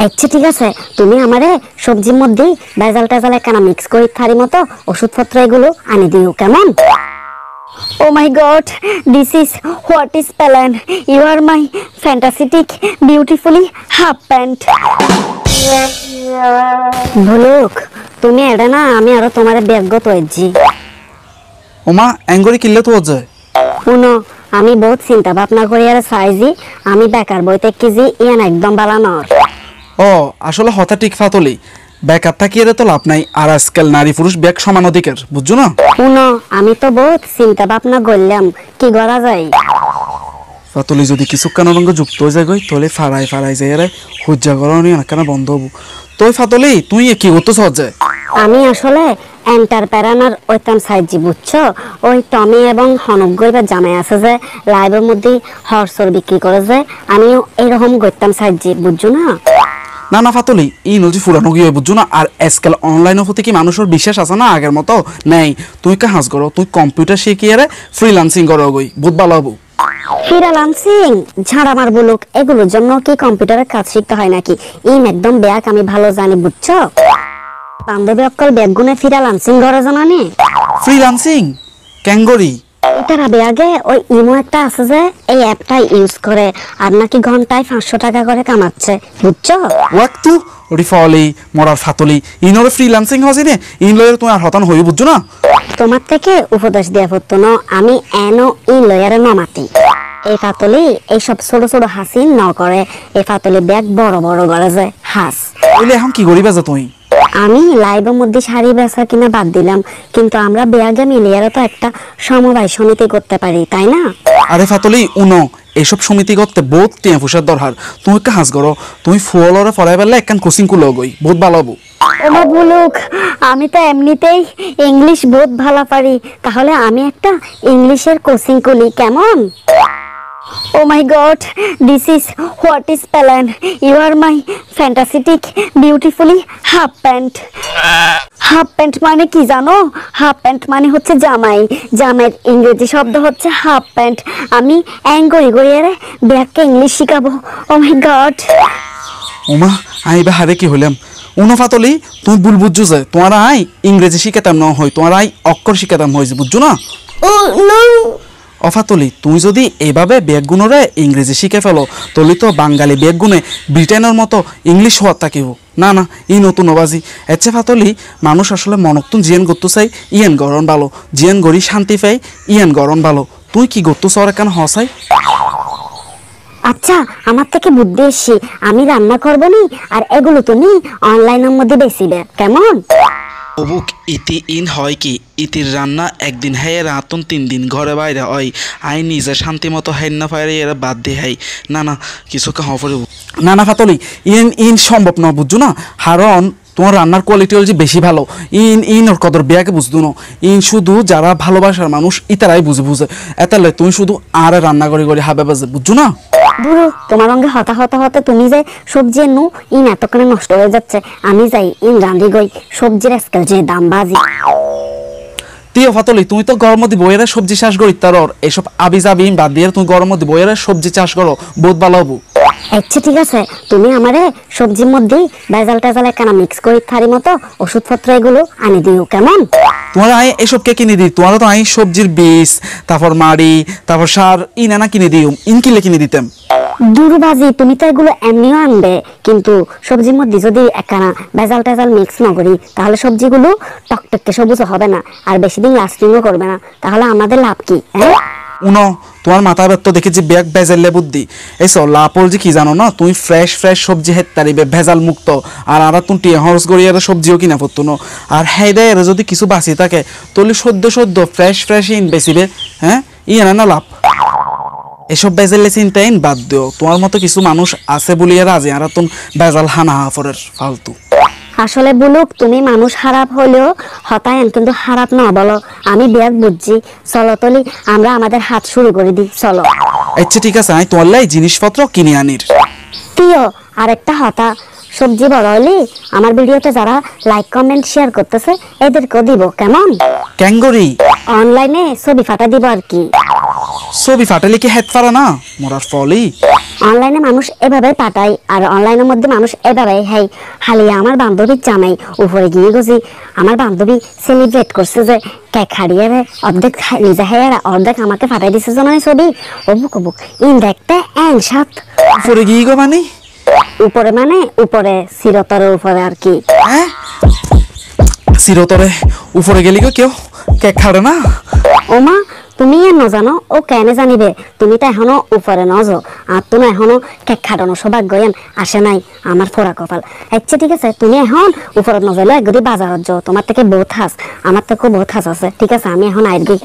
আচ্ছা ঠিক আছে, তুমি আমারে সবজির মধ্যে ভেজাল টেজাল একখানা মিক্স করে থারি মতো ওষুধপত্র এগুলো আনি দিও, কেমন? Oh my God, this is what is plan. You are my fantastic, beautifully half pant. ভুলুক, তুমি এটা না আমি আরো তোমার ব্যাগত হয়েছি। ওমা অ্যাঙ্গরি কিনলে তো যায় শুনো, আমি বহুত চিন্তা ভাবনা করি আর চাইছি আমি বেকার বইতে কেজি ইয়ান একদম বালা নর। ও আসলে হতা ঠিক ফাতলি বেকার থাকি এর তো লাভ নাই, আর আজকাল নারী পুরুষ ব্যাগ সমান অধিকার, বুঝছো না? শুনো, আমি তো বহুত চিন্তা ভাবনা করলাম কি করা যায়। ফাতলি যদি কিছু কানরঙ্গ যুক্ত হয়ে যায় তাহলে ফাড়াই যায় রে হুজ্জা করনি অনেকখানা বন্ধ হবো। তুই ফাতলি তুই কি করতে সহজ যায়? আমি আসলে এন্টারপ্রেনার ওইতাম সাইজি, বুঝছো? ওই টমি এবং হনগ্গই বা জামাই আছে যে লাইভের মধ্যে হরসর বিক্রি করে যে, আমিও এরকম করতাম সাইজি, বুঝছো না? না না ফাতলি এই নজি ফুরানো গিয়ে বুঝছো না, আর আজকাল অনলাইনের প্রতি কি মানুষের বিশ্বাস আছে না আগের মতো নেই। তুই কাজ করো, তুই কম্পিউটার শিখিয়ে রে ফ্রিল্যান্সিং করো গই, বহুত ভালো হবো। ফ্রিল্যান্সিং ঝাড়া মার বলুক, এগুলোর জন্য কি কম্পিউটারের কাজ শিখতে হয় নাকি? একদম ব্যাগ আমি ভালো জানি, বুঝছো? বান্ধবী অক্কল ব্যাগগুনে ফ্রিল্যান্সিং করে জানানি। ফ্রিল্যান্সিং ক্যাঙ্গরি এটা আগে ওই ইমো একটা আছে যে এই অ্যাপটা ইউজ করে আর নাকি ঘন্টায় 500 টাকা করে কামাচ্ছে, বুঝছো? ওয়াক্তু রিফলি মরার ফাতলি ইনরে ফ্রিল্যান্সিং হসি নে ইন লয়ের তুই আর হতান হই, বুঝছো না? তোমার থেকে উপদেশ দেয়া পড়তো না, আমি এনো ই লয়ারে নমাতি। এই ফাতলি এইসব ছোট ছোট হাসি ন করে, এই ফাতলি ব্যাগ বড় বড় করে যে হাস। এলে এখন কি করিবা যা তুই? আমি লাইভের মধ্যে শাড়ি বেচা কিনা বাদ দিলাম, কিন্তু আমরা ব্যাগে মিলিয়ে তো একটা সমবায় সমিতি করতে পারি, তাই না? আরে ফাতলি উনো এইসব সমিতি করতে বহুত টিয়া ফুসার দরকার। তুমি কাজ করো, তুমি ফুলরে ফরাই বেলা একখান কোচিং কুলো গই, বহুত ভালো হবো। ওমা বলুক, আমি তো এমনিতেই ইংলিশ বহুত ভালো পারি, তাহলে আমি একটা ইংলিশের কোচিং খুলি, কেমন? Oh my God, this is what is plan. You are my fantastic, beautifully half pant. Half pant মানে কি জানো? হাফ প্যান্ট মানে হচ্ছে জামাই, জামাইয়ের ইংরেজি শব্দ হচ্ছে হাফ প্যান্ট। আমি অ্যাঙ্গরি গড়িয়ে ব্যাগকে ইংলিশ শিখাবো। ও মাই গড, ওমা আই বা হারে কি হইলাম। উনো ফাতলি তুমি ভুল বুঝছো যে তোমার আই ইংরেজি শিখাতাম না হয়, তোমার আই অক্ষর শিখাতাম হয়েছে, বুঝছো না? ও নো অফাতলি তুই যদি এইভাবে ব্যাগগুণরে ইংরেজি শিখে ফেলো তাহলে তো বাঙালি ব্যাগগুণে ব্রিটেনের মতো ইংলিশ হওয়ার থাকিব না। না এই নতুন নবাজি এচ্ছে ফাতলি মানুষ আসলে মনক্তুন জিয়ান করতে চাই ইয়েন গরম ভালো, জিয়ান গড়ি শান্তি পাই ইয়েন গরম ভালো। তুই কি করতো সর কেন হসাই? আচ্ছা, আমার থেকে বুদ্ধি এসছি, আমি রান্না করবো নি আর এগুলো তুমি অনলাইনের মধ্যে বেচিবে, কেমন? অবুক ইতি ইন হয় কি ইতির রান্না একদিন হ্যাঁ রাতন 3 দিন ঘরে বাইরে হয়, আই নিজে শান্তি মতো হাই না পারে এরা বাদ দিয়ে হাই। না না কিছু খাওয়া পড়ে না না ফাতলি ইন ইন সম্ভব না, বুঝছো না? কারণ তোমার রান্নার কোয়ালিটি হচ্ছে বেশি ভালো। ইন ওর কদর বিয়াকে বুঝতো না, ইন শুধু যারা ভালোবাসার মানুষ ইতারাই বুঝে এতালে তুমি শুধু আর রান্না করে হাবে বাজে, বুঝছো না? বুড়ো, তোমার সঙ্গে হতে তুমি যে সবজি নু ইন এতক্ষণে নষ্ট হয়ে যাচ্ছে, আমি যাই ইন রান্ধি গই সবজির আজকাল যে দাম বাজি। তিও ফাতলি তুমি তো গরম মধ্যে বইয়েরা সবজি চাষ করি তার এসব আবি যাবি বাদ দিয়ে তুমি গরম মধ্যে বইয়েরা সবজি চাষ করো, বহুত ভালো হবো। আচ্ছা ঠিক আছে, তুমি আমারে সবজির মধ্যে ভেজাল টেজাল একখানা মিক্স করে থারি মতো ওষুধপত্র এগুলো আনি দিও, কেমন? তোমার আই এসব কে কিনে দিই, তোমার তো আই সবজির বীজ তারপর মাড়ি তারপর সার ইনানা কিনে দিও, ইন কিলে কিনে দিতাম। দুর্বাজি, তুমি তো এগুলো এমনিও আনবে, কিন্তু সবজির মধ্যে যদি একখানা ভেজাল টেজাল মিক্স না করি তাহলে সবজিগুলো টকটকে সবুজ হবে না আর বেশি দিন লাস্টিংও করবে না, তাহলে আমাদের লাভ কি? হ্যাঁ উনো তোমার মাথা ব্যর্থ দেখেছি ব্যাগ ভেজালে বুদ্ধি এসো লাপল যে কি জানো না, তুমি ফ্রেশ সবজি হেতারিবে ভেজাল মুক্ত, আর তুমি টিয়া হরস গড়িয়ে সবজিও কিনা পড়তো না। আর হ্যাঁ দেয় যদি কিছু বাঁচি থাকে তাহলে সদ্য ফ্রেশ ইন বেশিবে, হ্যাঁ ইয়ে না লাভ। এসব বেজালে চিন্তাই বাদ দিও, তোমার মতো কিছু মানুষ আছে বলিয়া রাজি আর তুমি বেজাল হানা হাফরের ফালতু। আসলে বলুক, তুমি মানুষ খারাপ হলেও হতায়ন কিন্তু খারাপ না বলো, আমি ব্যাগ বুঝছি। চলো তলি আমরা আমাদের হাত শুরু করে দিই, চলো। আচ্ছা ঠিক আছে, আমি তোমার লাই জিনিসপত্র কিনে আনির। প্রিয় আরেকটা হতা, সবজি বড় হলে আমার ভিডিওতে যারা লাইক কমেন্ট শেয়ার করতেছে এদেরকেও দিব, কেমন? ক্যাঙ্গরি অনলাইনে ছবি ফাটা দিব আর কি। ছবি ফাটালে কি হেড ফারা না মরার ফলই। অনলাইনে মানুষ এভাবে পাঠায় আর অনলাইনের মধ্যে মানুষ এভাবে হ্যাঁ হালিয়া আমার বান্ধবীর জামাই উপরে গিয়ে গেছি আমার বান্ধবী সেলিব্রেট করছে যে কেক হারিয়ে অর্ধেক নিজে হ্যাঁ অর্ধেক আমাকে পাঠাই দিছে জানাই ছবি অবুক অবুক ইন দেখতে এন সাত উপরে গিয়ে গো মানে উপরে মানে উপরে চিরতরের উপরে আর কি হ্যাঁ চিরতরে উপরে গেলি গো কেউ কেক খাড়ে না ওমা তুমি আর নজানো ও কেন জানিবে তুমি তো এখনো উপরে নজো আর তুমি এখনো কেক খাটানো সৌভাগ্য আসে নাই আমার ফোড়া কপাল আচ্ছা ঠিক আছে তুমি এখন উপরে নজলে একদি বাজারত যাও তোমার থেকে বহুত হাস আমার থেকেও বহুত হাস আছে ঠিক আছে আমি এখন আইর গই